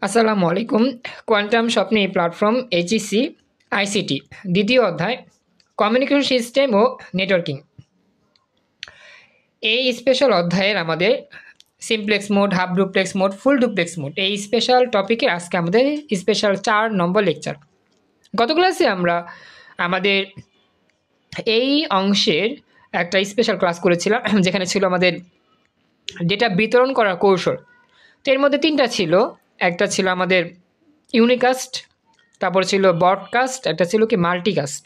আসসালামু আলাইকুম। কোয়ান্টাম স্বপ্নে প্ল্যাটফর্ম এইচইসি আইসিটি দ্বিতীয় অধ্যায় কমিউনিকেশন সিস্টেম ও নেটওয়ার্কিং। এই স্পেশাল অধ্যায়ের আমাদের simplex mode, half duplex mode, full duplex mode এই স্পেশাল টপিকে আজকে আমাদের স্পেশাল 4 নম্বর লেকচার। গত ক্লাসে আমরা আমাদের এই অংশের একটা স্পেশাল ক্লাস করেছিলাম, যেখানে ছিল আমাদের ডেটা বিতরণ করার কৌশল। তো এর মধ্যে 3টা ছিল। একটা ছিল আমাদের ইউনিকাস্ট, তারপর ছিল ব্রডকাস্ট, একটা ছিল কি মাল্টিকাস্ট।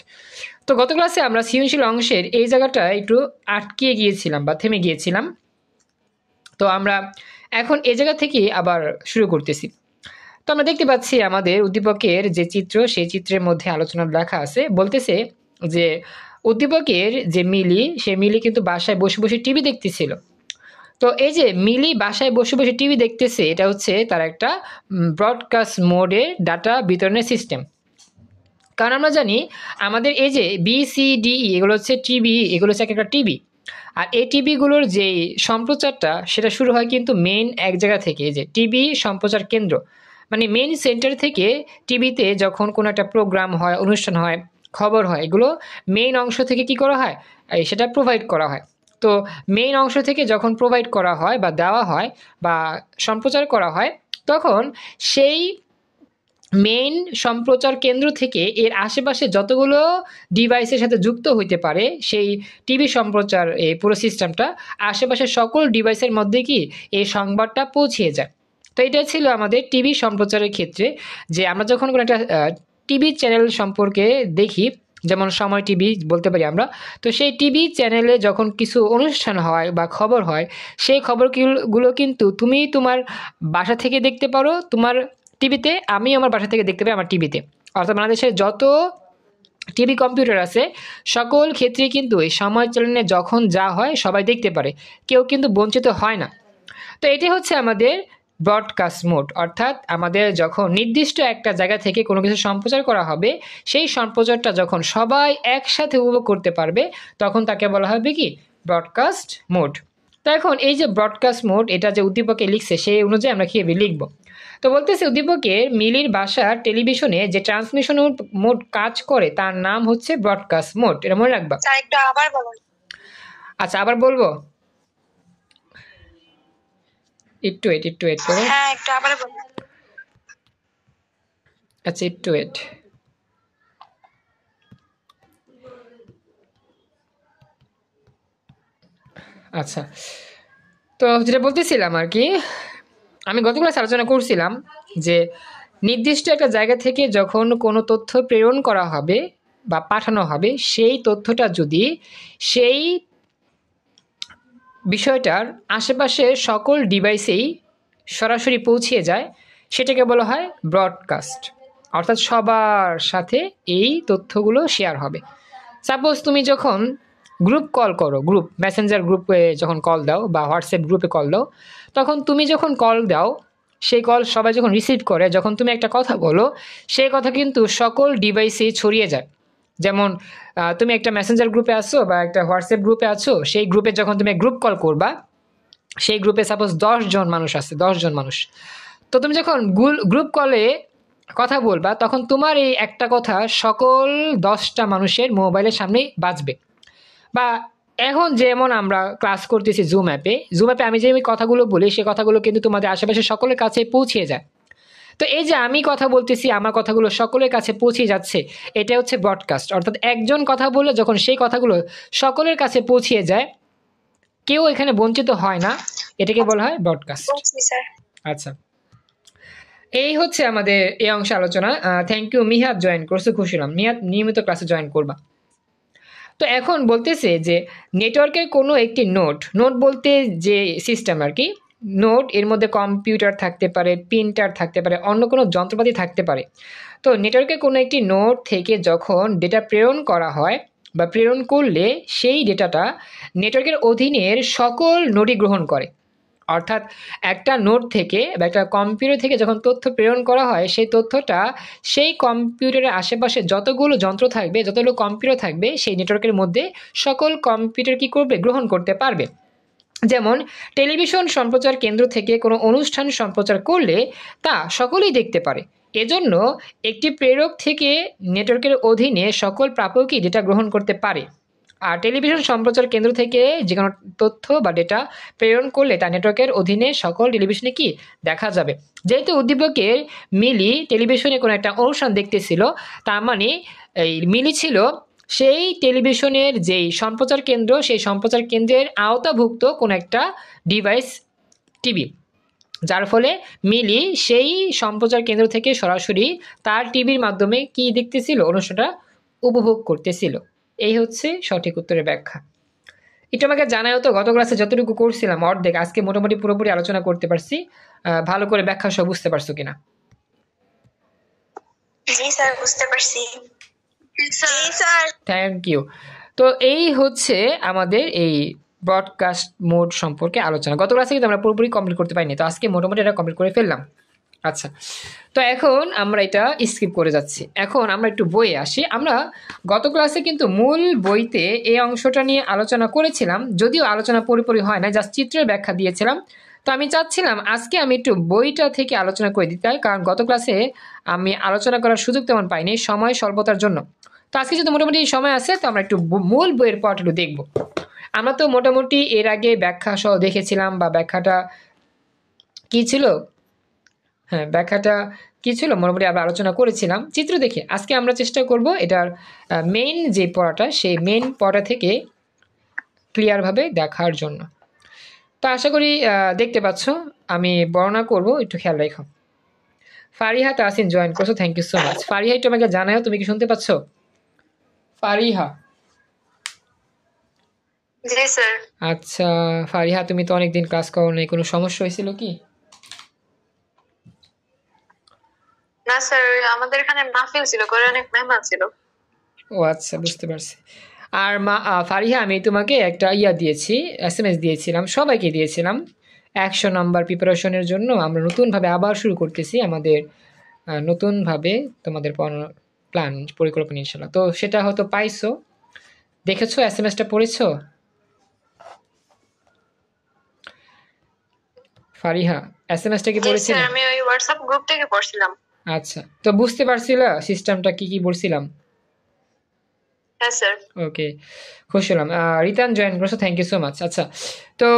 তো গত ক্লাসে আমরা সৃজনশীল অংশের এই জায়গাটা একটু আটকে গিয়েছিলাম বা থেমে গিয়েছিলাম। তো আমরা এখন এই জায়গা থেকে আবার শুরু করতেছি। তো আমরা দেখতে পাচ্ছি আমাদের উদ্দীপকের যে চিত্র, সেই চিত্রের মধ্যে আলোচনা লেখা আছে, বলতেছে যে উদ্দীপকের যে মিলি, সে মিলি কিন্তু বাসায় বসে বসে টিভি দেখতেছিল। তো এই যে মিলি বাসায় বসে বসে টিভি দেখতেছে, এটা হচ্ছে তার একটা ব্রডকাস্ট মোডে ডাটা বিতরণের সিস্টেম। কারণ আমরা জানি আমাদের এই যে BCDE এগুলো হচ্ছে টিভি, এগুলো হচ্ছে একটা টিভি। আর এই টিভিগুলোর যে সম্প্রচারটা, সেটা শুরু হয় কিন্তু মেইন এক জায়গা থেকে, যে টিভি সম্প্রচার কেন্দ্র, মানে মেইন সেন্টার থেকে টিভিতে যখন কোনো একটা প্রোগ্রাম হয়, অনুষ্ঠান হয়, খবর হয়, এগুলো মেইন অংশ থেকে কি করা হয়, সেটা প্রোভাইড করা হয়। তো মেইন অংশ থেকে যখন প্রোভাইড করা হয় বা দেওয়া হয় বা সম্প্রচার করা হয়, তখন সেই মেইন সম্প্রচার কেন্দ্র থেকে এর আশেপাশে যতগুলো ডিভাইসের সাথে যুক্ত হইতে পারে সেই টিভি সম্প্রচার এই পুরো সিস্টেমটা আশেপাশের সকল ডিভাইসের মধ্যে কি এই সংবাদটা পৌঁছিয়ে যায়। তো এটা ছিল আমাদের টিভি সম্প্রচারের ক্ষেত্রে, যে আমরা যখন কোনো একটা টিভি চ্যানেল সম্পর্কে দেখি, যেমন সময় টিভি বলতে পারি আমরা। তো সেই টিভি চ্যানেলে যখন কিছু অনুষ্ঠান হয় বা খবর হয়, সেই খবরগুলো কিন্তু তুমি তোমার বাসা থেকে দেখতে পারো তোমার টিভিতে, আমি আমার বাসা থেকে দেখতে পাই আমার টিভিতে। অর্থাৎ বাংলাদেশের যত টিভি কম্পিউটার আছে সকল ক্ষেত্রে কিন্তু এই সময় চালনে যখন যা হয় সবাই দেখতে পারে, কেউ কিন্তু বঞ্চিত হয় না। তো এটি হচ্ছে আমাদের ব্রডকাস্ট মোড, অর্থাৎ আমাদের যখন নির্দিষ্ট একটা জায়গা থেকে কোনো কিছু সম্প্রচার করা হবে, সেই সম্প্রচারটা যখন সবাই একসাথে উপভোগ করতে পারবে, তখন তাকে বলা হবে কি ব্রডকাস্ট মোড। তো এখন এই যে ব্রডকাস্ট মোড, এটা যে উদ্দীপকে লিখছে সেই অনুযায়ী আমরা কীভাবে লিখব। তো বলতেছে উদ্দীপকের মিলির বাসার টেলিভিশনে যে ট্রান্সমিশন মোড কাজ করে তার নাম হচ্ছে ব্রডকাস্ট মোড, এটা মনে রাখবা। আচ্ছা, আবার বলবো, একটু ওয়েট করো। হ্যাঁ, একটু আবার বলুন। আচ্ছা, একটু ওয়েট। আচ্ছা, তো যেটা বলতেছিলাম আর কি, আমি গত ক্লাসে আলোচনা করছিলাম যে নির্দিষ্ট একটা জায়গা থেকে যখন কোনো তথ্য প্রেরণ করা হবে বা পাঠানো হবে, সেই তথ্যটা যদি সেই বিষয়টার আশেপাশে সকল ডিভাইসেই সরাসরি পৌঁছিয়ে যায়, সেটাকে বলা হয় ব্রডকাস্ট। অর্থাৎ সবার সাথে এই তথ্যগুলো শেয়ার হবে। সাপোজ তুমি যখন গ্রুপ কল করো, গ্রুপ মেসেঞ্জার গ্রুপে যখন কল দাও বা হোয়াটসঅ্যাপ গ্রুপে কল দাও, তখন তুমি যখন কল দাও, সেই কল সবাই যখন রিসিভ করে, যখন তুমি একটা কথা বলো, সেই কথা কিন্তু সকল ডিভাইসেই ছড়িয়ে যায়। যেমন তুমি একটা মেসেঞ্জার গ্রুপে আছো বা একটা হোয়াটসঅ্যাপ গ্রুপে আছো, সেই গ্রুপে যখন তুমি গ্রুপ কল করবা, সেই গ্রুপে সাপোজ 10 জন মানুষ আছে, 10 জন মানুষ। তো তুমি যখন গ্রুপ কলে কথা বলবা, তখন তোমার এই একটা কথা সকল 10টা মানুষের মোবাইলের সামনেই বাজবে। বা এখন যেমন আমরা ক্লাস করতেছি জুম অ্যাপে আমি যে কথাগুলো বলি, সেই কথাগুলো কিন্তু তোমাদের আশেপাশে সকলের কাছে পৌঁছে যায়। তো এই যে আমি কথা বলতেছি, আমার কথাগুলো সকলের কাছে পৌঁছে যাচ্ছে, এটা হচ্ছে ব্রডকাস্ট। অর্থাৎ একজন কথা বলে যখন সেই কথাগুলো সকলের কাছে পৌঁছিয়ে যায়, কেউ এখানে বঞ্চিত হয় না, এটাকে বলা হয় ব্রডকাস্ট। আচ্ছা, এই হচ্ছে আমাদের এই অংশে আলোচনা। থ্যাংক ইউ মিহাদ, জয়েন করছো, খুশি হলাম। মিহাদ নিয়মিত ক্লাসে জয়েন করবা। তো এখন বলতেছে যে নেটওয়ার্কের কোনো একটি নোড বলতে যে সিস্টেম আর কি, নোড এর মধ্যে কম্পিউটার থাকতে পারে, প্রিন্টার থাকতে পারে, অন্য কোনো যন্ত্রপাতি থাকতে পারে। তো নেটওয়ার্কের কোনো একটি নোড থেকে যখন ডেটা প্রেরণ করা হয় বা প্রেরণ করলে, সেই ডেটাটা নেটওয়ার্কের অধীনের সকল নোডই গ্রহণ করে। অর্থাৎ একটা নোড থেকে বা একটা কম্পিউটার থেকে যখন তথ্য প্রেরণ করা হয়, সেই তথ্যটা সেই কম্পিউটারের আশেপাশে যতগুলো যন্ত্র থাকবে, যতগুলো কম্পিউটার থাকবে, সেই নেটওয়ার্কের মধ্যে সকল কম্পিউটার কি করবে, গ্রহণ করতে পারবে। যেমন টেলিভিশন সম্প্রচার কেন্দ্র থেকে কোনো অনুষ্ঠান সম্প্রচার করলে তা সকলেই দেখতে পারে। এজন্য একটি প্রেরক থেকে নেটওয়ার্কের অধীনে সকল প্রাপকই ডেটা গ্রহণ করতে পারে। আর টেলিভিশন সম্প্রচার কেন্দ্র থেকে যে কোনো তথ্য বা ডেটা প্রেরণ করলে তা নেটওয়ার্কের অধীনে সকল টেলিভিশনে কি দেখা যাবে। যেহেতু উদ্দীপকের মিলি টেলিভিশনে কোনো একটা অনুষ্ঠান দেখতেছিল, তার মানে এই মিলি ছিল সেই টেলিভিশনের যেই সম্প্রচার কেন্দ্র, সেই সম্প্রচার কেন্দ্রের আওতাভুক্ত কোনো একটা ডিভাইস, টিভি, যার ফলে মিলি সেই সম্প্রচার কেন্দ্র থেকে সরাসরি তার টিভির মাধ্যমে কি দেখতেছিল, অনুষ্ঠানটা উপভোগ করতেছিল। এই হচ্ছে সঠিক উত্তরের ব্যাখ্যা। এটা আমাকে জানাও তো, গত ক্লাসে যতটুকু করছিলাম অর্ধেক, আজকে মোটামুটি পুরোপুরি আলোচনা করতে পারছি। ভালো করে ব্যাখ্যা সব বুঝতে পারছো কিনা? জি স্যার, বুঝতে পারছি। জি স্যার, থ্যাংক ইউ। তো এই হচ্ছে আমাদের এই ব্রডকাস্ট মোড সম্পর্কে আলোচনা। গত ক্লাসে কিন্তু আমরা পুরোপুরি কমপ্লিট করতে পারিনি, তো আজকে মোটামুটি এটা কমপ্লিট করে ফেললাম। আচ্ছা, তো এখন আমরা এটা স্কিপ করে যাচ্ছি। এখন আমরা একটু বইয়ে আসি। আমরা গত ক্লাসে কিন্তু মূল বইতে এই অংশটা নিয়ে আলোচনা করেছিলাম, যদিও আলোচনা পুরোপুরি হয় না, জাস্ট চিত্রের ব্যাখ্যা দিয়েছিলাম। তো আমি চাচ্ছিলাম আজকে আমি একটু বইটা থেকে আলোচনা করে দিতে, কারণ গত ক্লাসে আমি আলোচনা করার সুযোগ তেমন পাইনি সময় স্বল্পতার জন্য। তো আজকে যদি মোটামুটি সময় আছে, তো আমরা একটু মূল বইয়ের পার্ট একটু দেখবো। আমরা তো মোটামুটি এর আগে ব্যাখ্যা সহ দেখেছিলাম, বা ব্যাখ্যাটা কি ছিল, হ্যাঁ ব্যাখ্যাটা কি ছিল মোটামুটি আমরা আলোচনা করেছিলাম চিত্র দেখে। আজকে আমরা চেষ্টা করব এটার মেইন যে পড়াটা, সেই মেইন পড়া থেকে ক্লিয়ারভাবে দেখার জন্য। তো আশা করি দেখতে পাচ্ছ, আমি বর্ণনা করব, একটু খেয়াল রাখো। ফারিহা তাসিন জয়েন করছো, thank you so much. Fariha একটু আমাকে জানাও, তুমি কি শুনতে পাচ্ছ? ফারিহা, জি স্যার। আচ্ছা ফারিহা, তুমি তো অনেকদিন ক্লাস করো নাই, কোনো সমস্যা হয়েছিল কি? না স্যার, আমাদের এখানে মাহফিল ছিল, করে অনেক মেহমান ছিল। ও আচ্ছা, বুঝতে পারছি। আর ফারিহা, আমি তোমাকে একটা দিয়েছি, SMS দিয়েছিলাম, সবাইকে দিয়েছিলাম 100 নাম্বার প্রিপারেশনের জন্য। আমরা নতুনভাবে আবার শুরু করতেছি আমাদের নতুনভাবে তোমাদের পড়ানোর প্ল্যান, পরিকল্পনা ইনশাল্লাহ। তো সেটা হয়তো পাইছো, দেখেছো, SMS-টা পড়েছো ফারিহা? SMS-টা কি পড়েছিলে? আমি ওই হোয়াটসঅ্যাপ গ্রুপ থেকে পড়ছিলাম। আচ্ছা, তো বুঝতে পারছিলা সিস্টেমটা কি কি বলছিলাম? হ্যাঁ স্যার। ওকে, খুশি হলাম। রিটার্ন জয়েন করছো, থ্যাংক ইউ সো মাচ। আচ্ছা, তো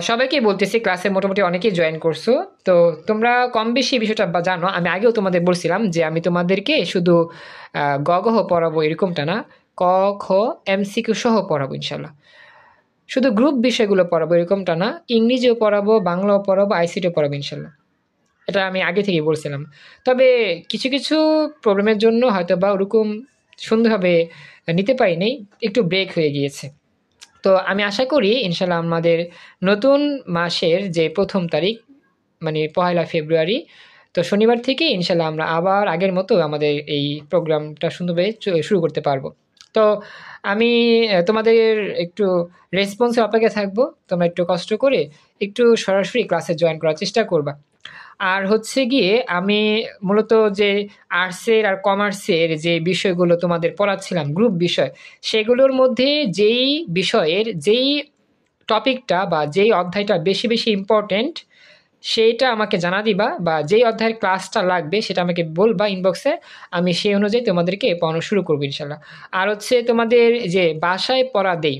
সবাইকে বলতেছি, ক্লাসে মোটামুটি অনেকেই জয়েন করছো। তো তোমরা কম বেশি বিষয়টা জানো, আমি আগেও তোমাদের বলছিলাম যে আমি তোমাদেরকে শুধু গ ঘ পড়াবো এরকমটা না, ক খ MCQ সহ পড়াবো ইনশাল্লাহ। শুধু গ্রুপ বিষয়গুলো পড়াবো এরকমটা না, ইংরেজিও পড়াবো, বাংলাও পড়াবো, ICTও পড়াবো ইনশাল্লাহ। এটা আমি আগে থেকেই বলছিলাম। তবে কিছু কিছু প্রবলেমের জন্য হয়তো বা ওরকম সুন্দরভাবে নিতে পারিনি, একটু ব্রেক হয়ে গিয়েছে। তো আমি আশা করি ইনশাল্লাহ আমাদের নতুন মাসের যে 1ম তারিখ, মানে 1 ফেব্রুয়ারি, তো শনিবার থেকে ইনশাল্লাহ আমরা আবার আগের মতো আমাদের এই প্রোগ্রামটা সুন্দরভাবে শুরু করতে পারবো। তো আমি তোমাদের একটু রেসপন্সের অপেক্ষা থাকবো, তোমরা একটু কষ্ট করে একটু সরাসরি ক্লাসে জয়েন করার চেষ্টা করবা। আর হচ্ছে গিয়ে আমি মূলত যে আর্টসের আর কমার্সের যে বিষয়গুলো তোমাদের পড়াচ্ছিলাম, গ্রুপ বিষয়, সেগুলোর মধ্যে যেই বিষয়ের যেই টপিকটা বা যেই অধ্যায়টা বেশি বেশি ইম্পর্টেন্ট, সেইটা আমাকে জানা দিবা, বা যেই অধ্যায়ের ক্লাসটা লাগবে সেটা আমাকে বলবা ইনবক্সে, আমি সেই অনুযায়ী তোমাদেরকে পড়ানো শুরু করবো ইনশাল্লাহ। আর হচ্ছে তোমাদের যে বাসায় পড়া দেই,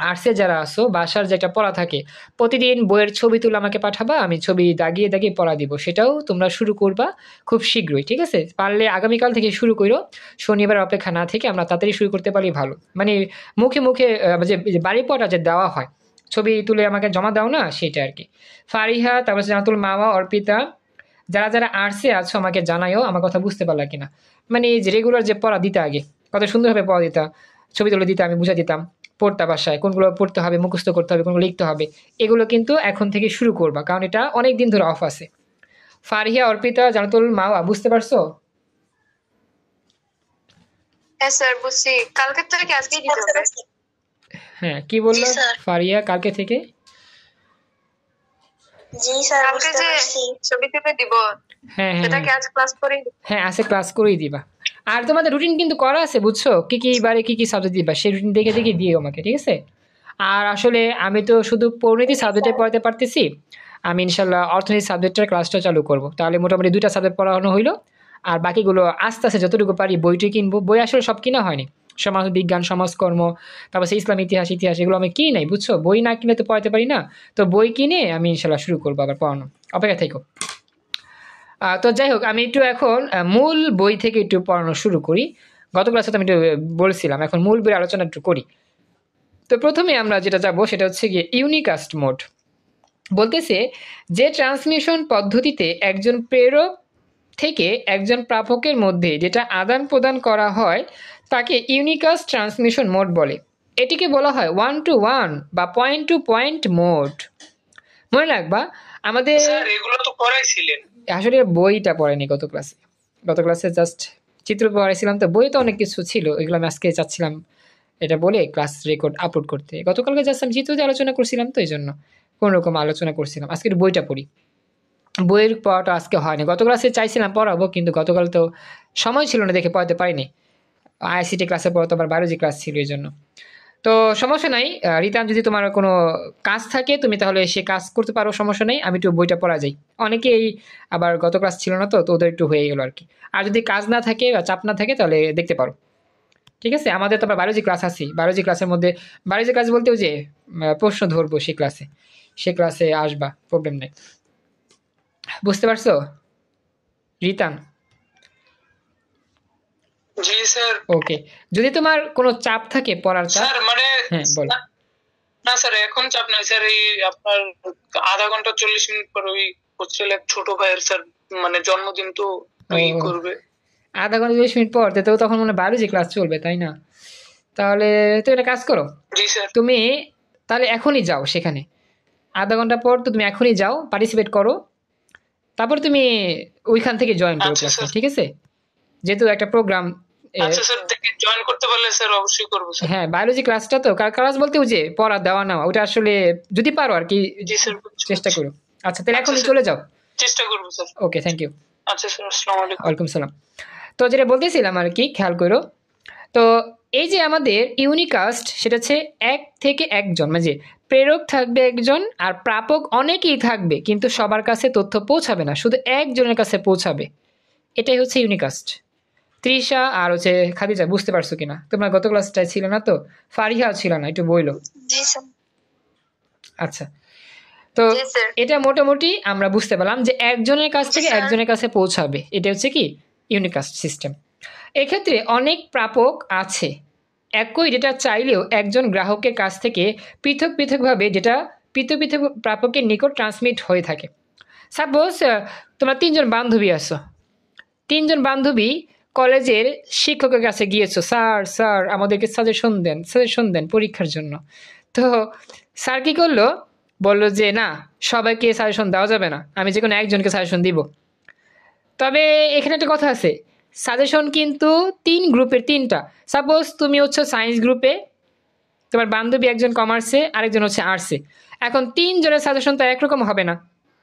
আর্টসে যারা আসো, বাসার যেটা পড়া থাকে, প্রতিদিন বইয়ের ছবি তুলে আমাকে পাঠাবা, আমি ছবি দাগিয়ে দাগিয়ে পড়া দিব, সেটাও তোমরা শুরু করবা খুব শীঘ্রই, ঠিক আছে? পারলে আগামীকাল থেকে শুরু করো, শনিবার অপেক্ষা না থেকে আমরা তাড়াতাড়ি শুরু করতে পারি ভালো। মানে মুখে মুখে যে বাড়ি পড়া যে দেওয়া হয়, ছবি তুলে আমাকে জমা দাও না, সেটা আর কি। ফারিহা, তারপর জানাতুল মাওয়া, অর্পিতা, যারা যারা আর্টসে আছো আমাকে জানাইও আমার কথা বুঝতে পারলা কিনা। মানে এই যে রেগুলার যে পড়া দিতে, আগে কত সুন্দরভাবে পড়া দিতা, ছবি তুলে দিতে, আমি বুঝা দিতাম, পড়তা বাসায় কোনগুলো পড়তে হবে, মুখস্থ করতে হবে, কোনগুলো লিখতে হবে, এগুলো কিন্তু এখন থেকে শুরু করবা, কারণ এটা অনেক দিন ধরে অফ আছে। ফারিহা, অর্পিতা, জানাতুল মাওয়া, বুঝতে পারছো? হ্যাঁ স্যার, বুঝছি। কালকে থেকে আজকেই দিতে হবে। হ্যাঁ, কি বললো ফারিয়া? কালকে থেকে? জি স্যার, কালকে যে ছবি তুলে দিব, হ্যাঁ হ্যাঁ সেটাকে আজ ক্লাস করেই দিব। হ্যাঁ, আজকে ক্লাস করেই দিবা। আর তোমাদের রুটিন কিন্তু করা আছে, বুঝছো, কি কি বারে কি কি সাবজেক্ট দিবা, সেই রুটিন দেখে দেখে দিও আমাকে, ঠিক আছে? আর আসলে আমি তো শুধু পরিণতি সাবজেক্টে পড়াতে পারতেছি, আমি ইনশাল্লাহ অর্থনীতি সাবজেক্টের ক্লাসটা চালু করব। তাহলে মোটামুটি 2টা সাবজেক্ট পড়ানো হইলো, আর বাকিগুলো আস্তে আস্তে যতটুকু পারি বইটি কিনবো। বই আসলে সব কিনা হয়নি, সমাজ বিজ্ঞান, সমাজকর্ম, তারপর ইসলাম ইতিহাস এগুলো আমি কিনি নাই, বুঝছো? বই না কিনলে তো পড়াতে পারি না। তো বই কিনে আমি ইনশাল্লাহ শুরু করবো আবার পড়ানো, অপেক্ষা থেকো। তো যাই হোক, আমি একটু এখন মূল বই থেকে একটু পড়ানো শুরু করি। গত ক্লাসে তো আমি একটু বলছিলাম, এখন মূল বইয়ের আলোচনা একটু করি। তো প্রথমে আমরা যেটা যাবো সেটা হচ্ছে গিয়ে ইউনিকাস্ট মোড। বলতেছে যে ট্রান্সমিশন পদ্ধতিতে একজন প্রেরক থেকে একজন প্রাপকের মধ্যে যেটা আদান প্রদান করা হয় তাকে ইউনিকাস্ট ট্রান্সমিশন মোড বলে। এটিকে বলা হয় 1 to 1 বা পয়েন্ট টু পয়েন্ট মোড। মনে রাখবা আমাদের এগুলো তো পড়াইছিলেন, আসলে বইটা পড়েনি গত ক্লাসে জাস্ট চিত্র পড়াইছিলাম। তো বই তো অনেক কিছু ছিল, এগুলো আমি আজকে চাচ্ছিলাম এটা বলে ক্লাস রেকর্ড আপলোড করতে। গতকালকে জাস্ট আমি চিত্র দিয়ে আলোচনা করছিলাম, তো এই জন্য কোনোরকম আলোচনা করছিলাম। আজকে বইটা পড়ি, বইয়ের পড়াটা আজকে হয়নি। গত ক্লাসে চাইছিলাম পড়াবো, কিন্তু গতকাল তো সময় ছিল না দেখে পড়াতে পারিনি। আইসিটি ক্লাসে পড়াতো, আবার বায়োলজি ক্লাস ছিল এই জন্য। তো সমস্যা নাই রিতান, যদি তোমার কোনো কাজ থাকে তুমি তাহলে সে কাজ করতে পারো, সমস্যা নেই। আমি একটু বইটা পড়া যাই, অনেকেই আবার গত ক্লাস ছিল না, তো ওদের একটু হয়ে গেলো আর কি। আর যদি কাজ না থাকে বা চাপ না থাকে তাহলে দেখতে পারো, ঠিক আছে? আমাদের তো আবার বায়োলজি ক্লাস আছে, বায়োলজি ক্লাসের মধ্যে বায়োলজি ক্লাস বলতেও যে প্রশ্ন ধরবো সে ক্লাসে আসবা, প্রবলেম নেই। বুঝতে পারছো রিতান? জি স্যার। ওকে, যদি তোমার কোনো চাপ থাকে পড়ার চাপ, স্যার মানে হ্যাঁ বল। না স্যার এখন চাপ নাই স্যার, এই আপনার আধা ঘন্টা 40 মিনিট পর ওই হোস্টেলে এক ছোট ভাইয়ের স্যার মানে জন্মদিন, তো ওই করবে আধা ঘন্টা 40 মিনিট পর, তো তখন মনে বায়োলজি ক্লাস চলবে তাই না? তাহলে তো একটা কাজ করো, জি স্যার। তুমি তাহলে এখনই যাও সেখানে, আধা ঘন্টা পর তো তুমি এখনই যাও, পার্টিসিপেট করো, তারপর তুমি ওইখান থেকে জয়েন করো ক্লাসে, ঠিক আছে? যেহেতু একটা প্রোগ্রাম। আচ্ছা স্যার, দেখি জয়েন করতে পারলে স্যার অবশ্যই করব স্যার। হ্যাঁ, বায়োলজি ক্লাসটা তো ক্লাস বলতে যে পড়া দেওয়া নেওয়া, ওটা আসলে যদি পারো আর কি জি স্যার, চেষ্টা করো। আচ্ছা তাহলে এখনই চলে যাও, চেষ্টা করব স্যার। Okay, thank you. আচ্ছা স্যার, আসসালামু আলাইকুম। ওয়ালাইকুম সালাম। তো যেটা বলতেছিলাম আর কি, খেয়াল করো। তো এই যে আমাদের ইউনিকাস্ট, সেটা হচ্ছে এক থেকে একজন, মানে যে প্রেরক থাকবে একজন আর প্রাপক অনেকেই থাকবে, কিন্তু সবার কাছে তথ্য পৌঁছাবে না, শুধু একজনের কাছে পৌঁছাবে। এটাই হচ্ছে ইউনিকাস্ট। তৃষা আর হচ্ছে খাদিজা, বুঝতে পারছো কিনা? তোমরা গত ক্লাসটায় ছিল না তো, ফারিহা ছিল না, একটু বইলো। জি স্যার। আচ্ছা, তো এটা মোটামুটি আমরা বুঝতে পারলাম যে একজনের কাছ থেকে একজনের কাছে পৌঁছাবে, এটা হচ্ছে কি ইউনিকাস্ট সিস্টেম। এক্ষেত্রে অনেক প্রাপক আছে, একই ডেটা চাইলেও একজন গ্রাহকের কাছ থেকে পৃথকভাবে ডেটা পৃথক প্রাপকের নিকট ট্রান্সমিট হয়ে থাকে। সাপোজ তোমরা 3জন বান্ধবী আছো, 3জন বান্ধবী কলেজের শিক্ষকের কাছে গিয়েছো, স্যার আমাদেরকে সাজেশন দেন পরীক্ষার জন্য। তো স্যার কি করলো, বললো যে না, সবাইকে সাজেশন দেওয়া যাবে না, আমি যে কোনো একজনকে সাজেশন দিব। তবে এখানে একটা কথা আছে, সাজেশন কিন্তু 3 গ্রুপের 3টা। সাপোজ তুমি হচ্ছে সায়েন্স গ্রুপে, তোমার বান্ধবী একজন কমার্সে, আরেকজন হচ্ছে আর্টসে। এখন 3 জনের সাজেশন তো একরকম হবে না,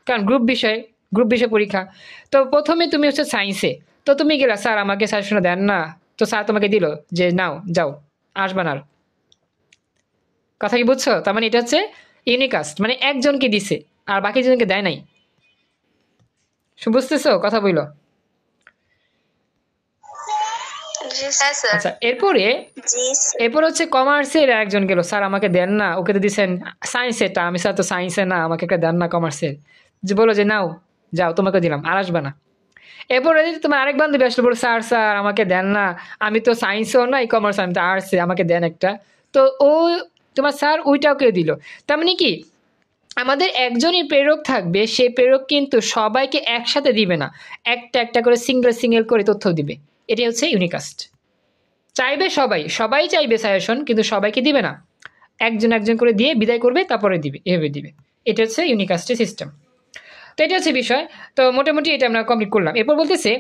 কারণ গ্রুপ বিষয় পরীক্ষা। তো প্রথমে তুমি হচ্ছে সায়েন্সে, তো তুমি গেলা, স্যার আমাকে সাজেশন দেন না, তো স্যার তোমাকে দিল যে নাও যাও, আসবা না আর। কথা কি বুঝছো? তার মানে এটা হচ্ছে ইউনিকাস্ট, মানে একজনকে দিছে আর বাকি জনকে দেয় নাই। বুঝতেছো? কথা বইলো। আচ্ছা, এরপর হচ্ছে কমার্সের একজন গেল, স্যার আমাকে দেন না, ওকে তো দিচ্ছেন সায়েন্সেরটা, আমি স্যার তো সায়েন্সে না, আমাকে একটা দেন না কমার্সের। যে বলো যে নাও যাও, তোমাকে দিলাম, আর আসবে না। এরপরে তোমার আরেক বান্ধবী আসলে বলো, স্যার আমাকে দেন না, আমি তো সায়েন্সেও নাই কমার্স, আমি তো আর্টসে, আমাকে দেন একটা। তো ও তোমার স্যার ওইটাকে দিল। তার মানে কি, আমাদের একজনই প্রেরক থাকবে, সেই প্রেরক কিন্তু সবাইকে একসাথে দিবে না, একটা করে সিঙ্গেল করে তথ্য দিবে। এটাই হচ্ছে ইউনিকাস্ট। চাইবে সবাই চাইবে সাজেশন, কিন্তু সবাইকে দিবে না, একজন করে দিয়ে বিদায় করবে, তারপরে দিবে, এভাবে দিবে। এটা হচ্ছে ইউনিকাস্টের সিস্টেম। তো এটা হচ্ছে বিষয়। তো মোটামুটি এটা আমরা কমপ্লিট করলাম। এরপর বলতেছে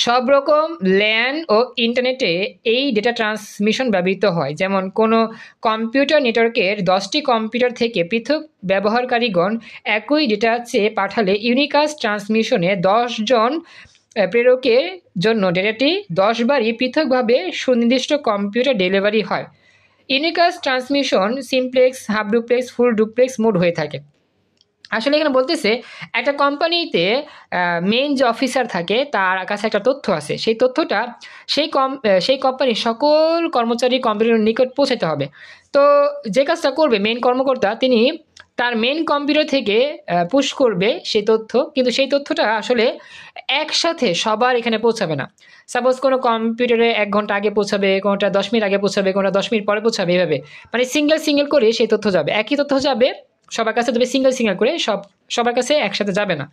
সব রকম ল্যান ও ইন্টারনেটে এই ডেটা ট্রান্সমিশন ব্যবহৃত হয়। যেমন কোনো কম্পিউটার নেটওয়ার্কের 10টি কম্পিউটার থেকে পৃথক ব্যবহারকারীগণ একই ডেটা চেয়ে পাঠালে ইউনিকাস্ট ট্রান্সমিশনে 10 জন প্রেরকের জন্য ডেটাটি 10 বারই পৃথকভাবে সুনির্দিষ্ট কম্পিউটার ডেলিভারি হয়। Unicast transmission simplex, half duplex, full duplex mode হয়ে থাকে। আসলে এখানে বলতেছে একটা কোম্পানিতে মেইন যে অফিসার থাকে তার কাছে একটা তথ্য আছে, সেই তথ্যটা সেই কোম্পানির সকল কর্মচারী কম্পিউটারের নিকট পৌঁছাতে হবে। তো যে কাজটা করবে মেইন কর্মকর্তা, তিনি তার মেইন কম্পিউটার থেকে পুশ করবে সেই তথ্য, কিন্তু সেই তথ্যটা আসলে একসাথে সবার এখানে পৌঁছাবে না। সাপোজ কোনো কম্পিউটারে 1 ঘন্টা আগে পৌঁছাবে, কোনোটা 10 মিনিট আগে পৌঁছাবে, কোনোটা 10 মিনিট পরে পৌঁছাবে, এভাবে মানে সিঙ্গেল করে সেই তথ্য যাবে, একই তথ্য যাবে সবার কাছে, তবে সিঙ্গেল করে সবার কাছে একসাথে যাবে না।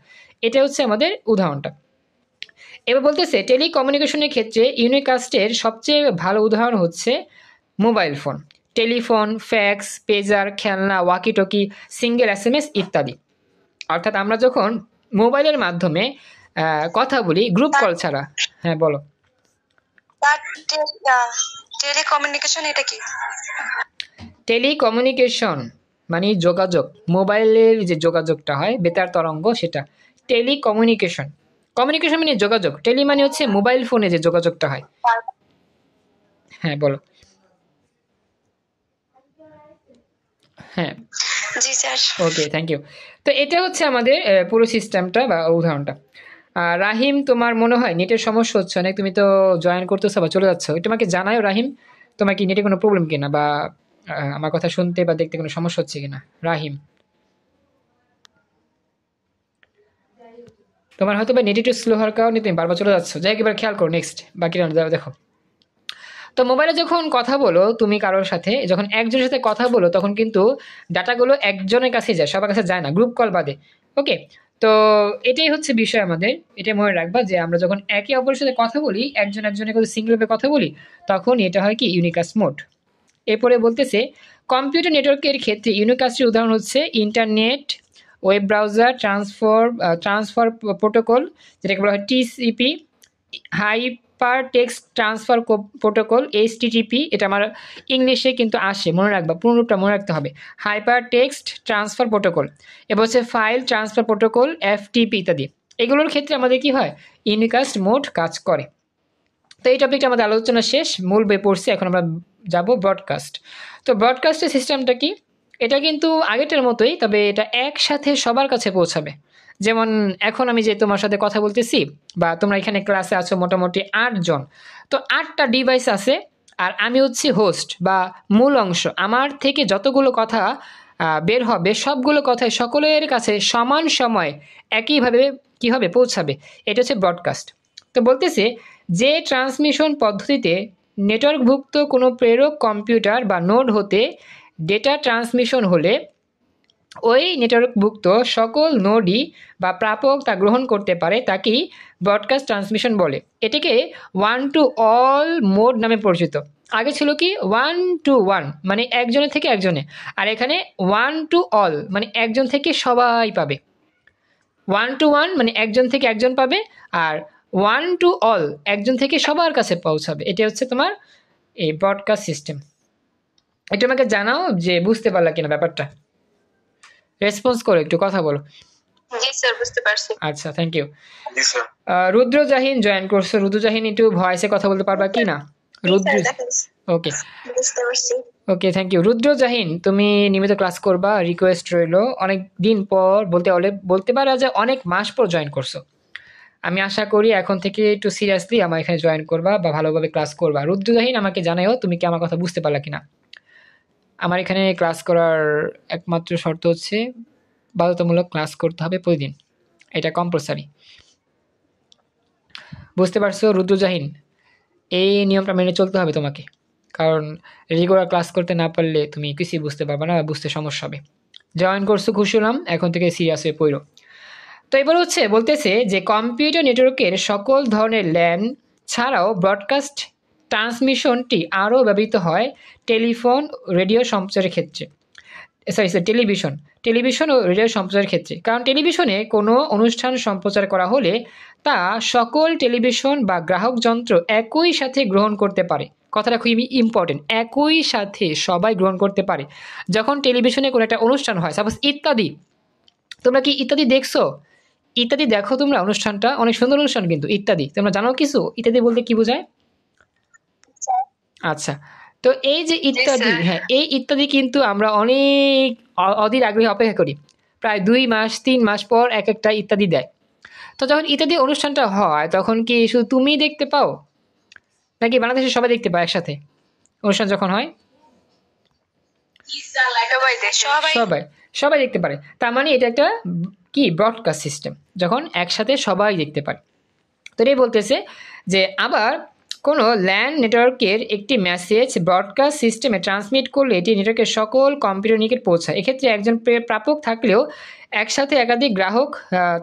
এটা হচ্ছে আমাদের উদাহরণটা। এবার বলতেছে টেলিকমিউনিকেশনের ক্ষেত্রে ইউনিকাস্টের সবচেয়ে ভালো উদাহরণ হচ্ছে মোবাইল ফোন, টেলিফোন, ফ্যাক্স, পেজার, খেলনা, ওয়াকিটকি, সিঙ্গেল SMS ইত্যাদি। অর্থাৎ আমরা যখন মোবাইলের মাধ্যমে কথা বলি গ্রুপ কল ছাড়া। হ্যাঁ বলো। টেলিকমিউনিকেশন এটা কি? টেলিকমিউনিকেশন মানে যোগাযোগ, মোবাইলের যে যোগাযোগটা হয় বেতার তরঙ্গ, সেটা টেলিকমিউনিকেশন। কমিউনিকেশন মানে যোগাযোগ, টেলি মানে হচ্ছে মোবাইল ফোনে যে যোগাযোগটা হয়। হ্যাঁ বলো। হ্যাঁ জি স্যার। Okay, thank you. তো এটা হচ্ছে আমাদের পুরো সিস্টেমটা বা উদাহরণটা। রাহিম, তোমার মনে হয় নেটের সমস্যা হচ্ছে অনেক, তুমি তো জয়েন করতেছো বা চলে যাচ্ছ, এটা আমাকে জানাও রাহিম, তোমার কি নেটে কোনো প্রবলেম কিনা, বা আমার কথা শুনতে বা দেখতে কোনো সমস্যা হচ্ছে কিনা। রাহিম, তোমার হয়তো বা নেট একটু স্লো হওয়ার কারণে তুমি বারবার চলে যাচ্ছ, যাই এবার খেয়াল করো। নেক্সট বাকি দেখো। তো মোবাইলে যখন কথা বলো তুমি কারোর সাথে, যখন একজনের সাথে কথা বলো তখন কিন্তু ডাটাগুলো একজনের কাছে যায়, সবার কাছে যায় না, গ্রুপ কল বাদে। ওকে, তো এটাই হচ্ছে বিষয় আমাদের, এটা মনে রাখবা যে আমরা যখন একে অপরের সাথে কথা বলি, একজনের কাছে সিঙ্গেলভাবে কথা বলি, তখন এটা হয় কি ইউনিকাস্ট মোড। এরপরে বলতেছে কম্পিউটার নেটওয়ার্কের ক্ষেত্রে ইউনিকাস্টের উদাহরণ হচ্ছে internet, web browser, transfer protocol, যেটাকে বলা হয় TCP, hyper text transfer protocol, HTTP। এটা আমার ইংলিশে কিন্তু আসে, মনে রাখবা, পুনরূপটা মনে রাখতে হবে, হাইপার টেক্সট ট্রান্সফার প্রোটোকল। এবার হচ্ছে ফাইল ট্রান্সফার প্রোটোকল, FTP ইত্যাদি। এগুলোর ক্ষেত্রে আমাদের কি হয়, ইউনিকাস্ট মোড কাজ করে। তো এই টপিকটা আমাদের আলোচনা শেষ, মূল বই পড়ছি, এখন আমরা যাব ব্রডকাস্ট। তো ব্রডকাস্টের সিস্টেমটা কি, এটা কিন্তু আগেরটার মতোই, তবে এটা একসাথে সবার কাছে পৌঁছাবে। যেমন এখন আমি যে তোমার সাথে কথা বলতেছি, বা তোমরা এখানে ক্লাসে আছো মোটামুটি 8 জন, তো 8টা ডিভাইস আছে, আর আমি হচ্ছি হোস্ট বা মূল অংশ। আমার থেকে যতগুলো কথা বের হবে সবগুলো কথাই সকলের কাছে সমান সময় একইভাবে কি হবে, পৌঁছাবে। এটা হচ্ছে ব্রডকাস্ট। তো বলতেছে যে ট্রান্সমিশন পদ্ধতিতে নেটওয়ার্কভুক্ত কোনো প্রেরক কম্পিউটার বা নোড হতে ডেটা ট্রান্সমিশন হলে ওই নেটওয়ার্কভুক্ত সকল নোডই বা প্রাপক তা গ্রহণ করতে পারে, তাকেই ব্রডকাস্ট ট্রান্সমিশন বলে। এটাকে 1 to all মোড নামে পরিচিত। আগে ছিল কি 1 to 1 মানে একজনের থেকে একজনে, আর এখানে 1 to all মানে একজন থেকে সবাই পাবে। 1 to 1 মানে একজন থেকে একজন পাবে, আর 1 to all একজন থেকে সবার কাছে পৌঁছাবে। এটা হচ্ছে তোমার এই ব্রডকাস্ট সিস্টেম। এটা আমাকে জানাও যে বুঝতে পারলা কিনা ব্যাপারটা, রেসপন্স করো, একটু কথা বলো। জি স্যার, বুঝতে পারছি। আচ্ছা, থ্যাংক ইউ। জি স্যার। রুদ্র জাহিন জয়েন করছো। রুদ্র জাহিন একটু ভয়েসে কথা বলতে পারবা কি না? রুদ্র, ওকে বুঝতে পারছি। ওকে, থ্যাংক ইউ। রুদ্র জাহিন, তুমি নিয়মিত ক্লাস করবা, রিকোয়েস্ট রইলো। অনেক দিন পর বলতে পারা যায় অনেক মাস পর জয়েন করছো। আমি আশা করি এখন থেকে একটু সিরিয়াসলি আমার এখানে জয়েন করবা বা ভালোভাবে ক্লাস করবা। রুদ্র জাহিন, আমাকে জানাও তুমি কি আমার কথা বুঝতে পারলা কিনা। আমার এখানে ক্লাস করার একমাত্র শর্ত হচ্ছে বাধ্যতামূলক ক্লাস করতে হবে প্রতিদিন, এটা কম্পালসারি। বুঝতে পারছো রুদ্র জাহিন? এই নিয়মটা মেনে চলতে হবে তোমাকে, কারণ রেগুলার ক্লাস করতে না পারলে তুমি কিছুই বুঝতে পারবে না, বুঝতে সমস্যা হবে। জয়েন করছো, খুশি হলাম, এখন থেকে সিরিয়াস হয়ে পড়ো। তো এবার বলতেছে যে কম্পিউটার নেটওয়ার্কের সকল ধরনের ল্যান ছাড়াও ব্রডকাস্ট ট্রান্সমিশনটি আরও ব্যবহৃত হয় টেলিফোন, রেডিও সম্প্রচারের ক্ষেত্রে, টেলিভিশন ও রেডিও সম্প্রচারের ক্ষেত্রে। কারণ টেলিভিশনে কোনো অনুষ্ঠান সম্প্রচার করা হলে তা সকল টেলিভিশন বা গ্রাহক যন্ত্র একই সাথে গ্রহণ করতে পারে। কথাটা খুবই ইম্পর্টেন্ট, একই সাথে সবাই গ্রহণ করতে পারে। যখন টেলিভিশনে কোনো একটা অনুষ্ঠান হয়, সাপোজ ইত্যাদি, তোমরা কি ইত্যাদি দেখছো? ইত্যাদি দেখো তোমরা, অনুষ্ঠানটা অনেক সুন্দর অনুষ্ঠান কিন্তু ইত্যাদি। তোমরা জানো কিছু ইত্যাদি বলতে কি বোঝায়? আচ্ছা, তো এই যে ইত্যাদি, হ্যাঁ এই ইত্যাদি কিন্তু আমরা অনেক অধীর আগ্রহে অপেক্ষা করি, প্রায় 2 মাস 3 মাস পর এক একটা ইত্যাদি দেয়। তো যখন ইত্যাদি অনুষ্ঠানটা হয় তখন কি শুধু তুমি দেখতে পাও নাকি বাংলাদেশের সবাই দেখতে পায় একসাথে অনুষ্ঠান যখন হয়? সবাই সবাই দেখতে পারে, তার মানে এটা একটা কি ব্রডকাস্ট সিস্টেম, যখন একসাথে সবাই দেখতে পারে। তো এটাই বলতেছে যে আবার কোনো ল্যান্ড নেটওয়ার্কের একটি মেসেজ ব্রডকাস্ট সিস্টেমে ট্রান্সমিট করলে এটি নেটওয়ার্কের সকল কম্পিউটার নিকট পৌঁছায়। এক্ষেত্রে একজন প্রাপক থাকলেও একসাথে একাধিক গ্রাহক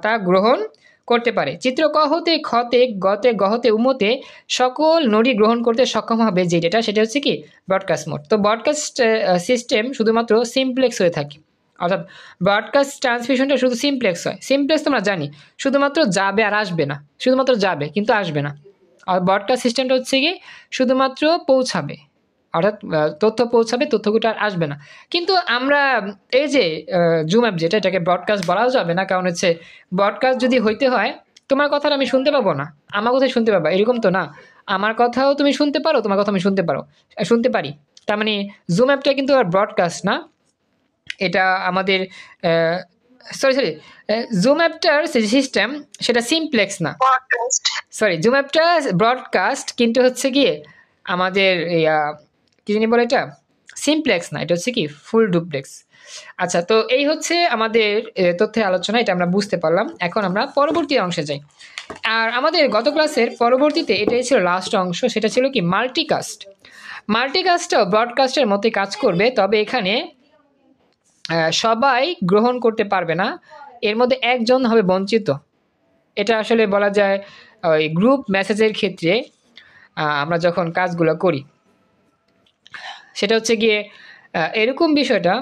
তা গ্রহণ করতে পারে। চিত্র ক হতে খতে গতে গহতে উমতে সকল নড়ি গ্রহণ করতে সক্ষম হবে যে ডেটা, সেটা হচ্ছে কি ব্রডকাস্ট মোড। তো ব্রডকাস্ট সিস্টেম শুধুমাত্র সিমপ্লেক্স হয়ে থাকে, অর্থাৎ ব্রডকাস্ট ট্রান্সমিশনটা শুধু সিমপ্লেক্স হয়। সিমপ্লেক্স তোমরা জানি শুধুমাত্র যাবে আর আসবে না, শুধুমাত্র যাবে কিন্তু আসবে না। আর ব্রডকাস্ট সিস্টেমটা হচ্ছে কি শুধুমাত্র পৌঁছাবে, অর্থাৎ তথ্য পৌঁছাবে, তথ্যগুলো আর আসবে না। কিন্তু আমরা এই যে জুম অ্যাপ যেটা, এটাকে ব্রডকাস্ট বলাও যাবে না, কারণ হচ্ছে ব্রডকাস্ট যদি হইতে হয় তোমার কথাটা আমি শুনতে পাবো না, আমার কথাই শুনতে পাবা এরকম তো না। আমার কথাও তুমি শুনতে পারো, তোমার কথা আমি শুনতে পারি। তার মানে জুম অ্যাপটা কিন্তু আর ব্রডকাস্ট না, এটা আমাদের সরি জুম অ্যাপটার সিস্টেম সেটা সিমপ্লেক্স না, সরি জুম অ্যাপটা ব্রডকাস্ট কিন্তু হচ্ছে গিয়ে আমাদের কি জানি বলে এটা সিমপ্লেক্স না, এটা হচ্ছে কি ফুল ডুপ্লেক্স। আচ্ছা, তো এই হচ্ছে আমাদের তথ্যের আলোচনা, এটা আমরা বুঝতে পারলাম। এখন আমরা পরবর্তী অংশে যাই। আর আমাদের গত ক্লাসের পরবর্তীতে এটাই ছিল লাস্ট অংশ, সেটা ছিল কি মাল্টিকাস্ট। মাল্টিকাস্টটাও ব্রডকাস্টের মতোই কাজ করবে, তবে এখানে সবাই গ্রহণ করতে পারবে না, এর মধ্যে একজন হবে বঞ্চিত। এটা আসলে বলা যায় ওই গ্রুপ মেসেজের ক্ষেত্রে আমরা যখন কাজগুলো করি সেটা হচ্ছে গিয়ে এরকম বিষয়টা,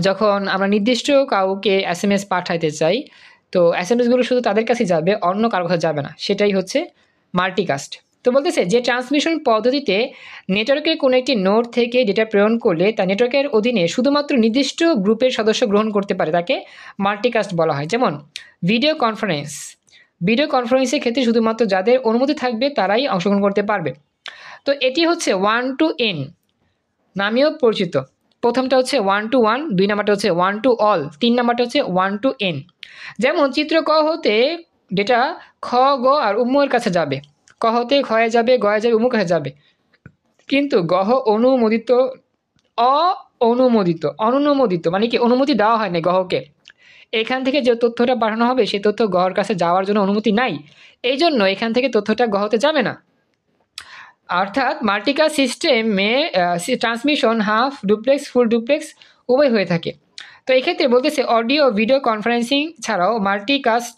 যখন আমরা নির্দিষ্ট কাউকে SMS পাঠাইতে চাই তো SMSগুলো শুধু তাদের কাছে যাবে, অন্য কারো কাছে যাবে না, সেটাই হচ্ছে মাল্টিকাস্ট। তো বলতেছে যে ট্রান্সমিশন পদ্ধতিতে নেটওয়ার্কের কোনো একটি নোড থেকে ডেটা প্রেরণ করলে তা নেটওয়ার্কের অধীনে শুধুমাত্র নির্দিষ্ট গ্রুপের সদস্য গ্রহণ করতে পারে, তাকে মাল্টিকাস্ট বলা হয়। যেমন ভিডিও কনফারেন্সের ক্ষেত্রে শুধুমাত্র যাদের অনুমতি থাকবে তারাই অংশগ্রহণ করতে পারবে। তো এটি হচ্ছে 1 to N নামেও পরিচিত। প্রথমটা হচ্ছে 1 to 1, 2 নাম্বারটা হচ্ছে 1 to all, 3 নাম্বারটা হচ্ছে 1 to N। যেমন চিত্র ক হতে ডেটা খ গ আর উম্মুর কাছে যাবে, ক হতে খয়ে যাবে, গয়ে যাবে, উম্মুর কাছে যাবে, কিন্তু গহ অনুমোদিত মানে কি অনুমতি দেওয়া হয় না গহকে। এখান থেকে যে তথ্যটা পাঠানো হবে সেই তথ্য গহর কাছে যাওয়ার জন্য অনুমতি নাই, এই জন্য এখান থেকে তথ্যটা গহতে যাবে না। অর্থাৎ মাল্টিকাস্ট সিস্টেমে transmission half duplex full duplex উভয় হয়ে থাকে। তো এক্ষেত্রে বলতেছে অডিও ভিডিও কনফারেন্সিং ছাড়াও মাল্টিকাস্ট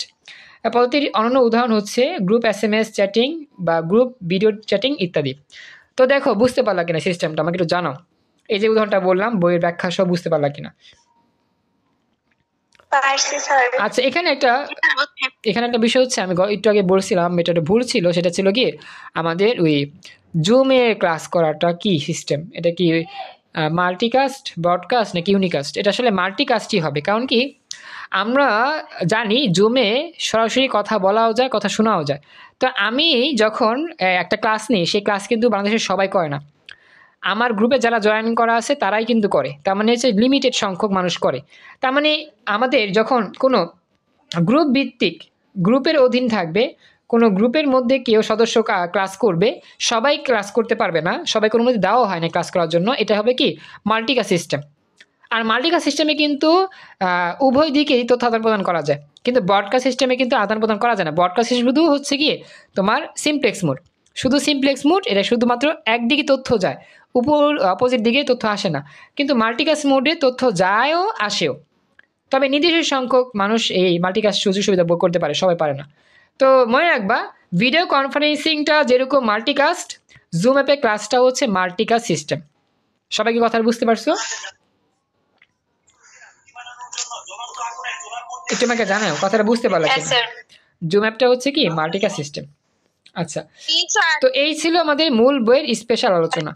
পদ্ধতির অনন্য উদাহরণ হচ্ছে গ্রুপ SMS চ্যাটিং বা গ্রুপ ভিডিও চ্যাটিং ইত্যাদি। তো দেখো বুঝতে পারলা কিনা সিস্টেমটা, আমাকে একটু জানাও। এই যে উদাহরণটা বললাম বইয়ের ব্যাখ্যা সব বুঝতে পারলা কিনা? আচ্ছা, এখানে একটা বিষয় হচ্ছে, আমি একটু আগে বলছিলাম এটা একটা ভুল ছিল, সেটা ছিল কি আমাদের ওই জুমে ক্লাস করাটা কি সিস্টেম, এটা কি মাল্টিকাস্ট ব্রডকাস্ট নাকি ইউনিকাস্ট? এটা আসলে মাল্টিকাস্টই হবে, কারণ কি আমরা জানি জুমে সরাসরি কথা বলাও যায়, কথা শোনাও যায়। তো আমি যখন একটা ক্লাস নিই সেই ক্লাস কিন্তু বাংলাদেশের সবাই করে না, আমার গ্রুপে যারা জয়েন করা আছে তারাই কিন্তু করে, তার মানে হচ্ছে লিমিটেড সংখ্যক মানুষ করে। তার মানে আমাদের যখন কোনো গ্রুপ ভিত্তিক গ্রুপের অধীন থাকবে, কোনো গ্রুপের মধ্যে কেউ সদস্য ক্লাস করবে, সবাই ক্লাস করতে পারবে না, সবাইকে অনুমতি দেওয়া হয় না ক্লাস করার জন্য, এটা হবে কি মাল্টিকাস্ট সিস্টেম। আর মাল্টিকাস্ট সিস্টেমে কিন্তু উভয় দিকেই তথ্য আদান প্রদান করা যায়, কিন্তু ব্রডকাস্ট সিস্টেমে কিন্তু আদান প্রদান করা যায় না। ব্রডকাস্ট শুধু হচ্ছে কি তোমার সিমপ্লেক্স মোড, শুধু সিমপ্লেক্স মোড, এটা শুধুমাত্র একদিকে তথ্য যায়, অপোজিট দিকে তথ্য আসে না। কিন্তু মাল্টিকাস্ট মোডে তথ্য যায়ও আসেও, তবে নির্দিষ্ট সংখ্যক মানুষ এই মাল্টিকাস্ট সুযোগ সুবিধা ভোগ করতে পারে, সবাই পারে না। তো মনে রাখবা ভিডিও কনফারেন্সিংটা যেরকম মাল্টিকাস্ট, জুম অ্যাপে ক্লাসটা হচ্ছে মাল্টিকাস্ট সিস্টেম। সবাই কি কথা বুঝতে পারছো? একটু আমাকে জানাও কথাটা বুঝতে পারলা কিনা? জুম অ্যাপটা হচ্ছে কি মাল্টিকাস্ট সিস্টেম। আচ্ছা, তো এই ছিল আমাদের মূল বইয়ের স্পেশাল আলোচনা।